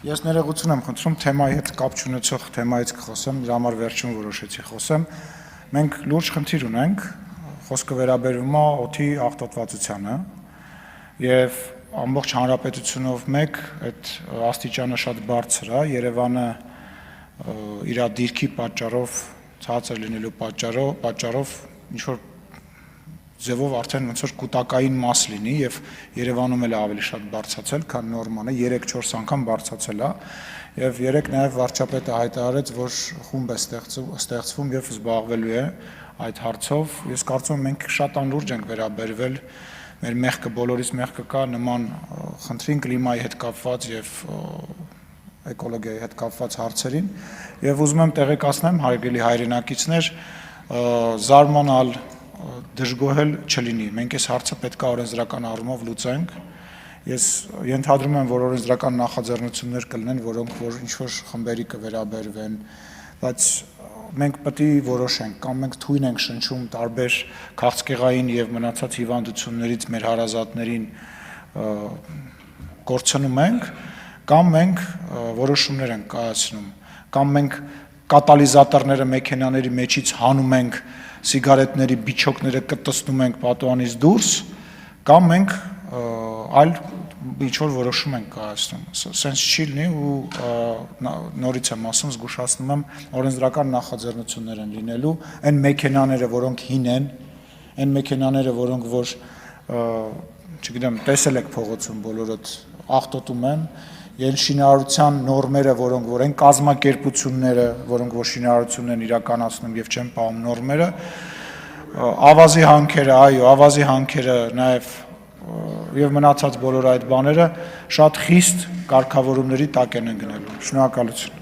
Ես ներողություն եմ խնդրում թեմայի հետ կապ չունեցող թեմայից կխոսեմ, դրա համար վերջում որոշեցի խոսեմ։ Մենք լուրջ խնդիր ունենք, խոսքը վերաբերում է օդի աղտոտվածությանը եւ ամբողջ հանրապետությունով մեկ այդ աստիճանը շատ բարձր է, Երևանը իր դիրքի պատճառով, ցածր լինելու պատճառով ինչ որ ձևով արդեն ոնց որ կൂട്ടակային մաս լինի եւ Երևանում էլ ավելի շատ բարձրացել, քան նորմանը 3-4 անգամ բարձրացել է եւ երեք նաեւ վարչապետը հայտարարեց, որ խումբ է ստեղծվում եւ զբաղվելու է այդ հարցով։ Ես կարծում եմ մենք շատ անլուրջ ենք վերաբերվել, մեր մեղքը բոլորիս մեղքը կա նման խնդրին կլիմայի հետ կապված եւ էկոլոգիայի հետ կապված հարցերին եւ ուզում եմ տեղեկացնեմ հարգելի հայրենակիցներ, զարմանալ դժգոհել չլինի։ Մենք այս հարցը պետք է օրենսդրական առումով լուծենք։ Ես ենթադրում եմ, որ օրենսդրական նախաձեռնություններ կլինեն, որոնք որ ինչ-որ խմբերի կվերաբերվեն, բայց մենք պետք է որոշենք, կամ մենք թույն ենք շնչում տարբեր քաղցկեղային եւ մնացած հիվանդություններից մեր հարազատներին կորցնում ենք, կամ մենք որոշումներ ենք կայացնում, կամ մենք կատալիզատորները մեքենաների մեջից հանում ենք սիգարետների բիչոկները կտցնում ենք պատուհանից դուրս, կամ մենք այլ ինչ-որ որոշում ենք կայացնում։ Սենց չի լինի ու նորից եմ ասում, զգուշացնում եմ, օրենսդրական նախաձեռնություններ են լինելու, այն մեքենաները, որոնք հին են, այն մեքենաները, որոնք որ, չգիտեմ, տեսել եք փողոցում բոլորդ աղտոտում են, Ել շինարարության նորմերը, որոնք որ են կազմակերպությունները, որոնք որ շինարարությունն են իրականացնում եւ չեն պահում նորմերը, ավազի հանքերը, այո, ավազի հանքերը նաեւ եւ մնացած բոլոր այդ բաները շատ խիստ կարգավորումների տակ են գնելու։ Շնորհակալություն։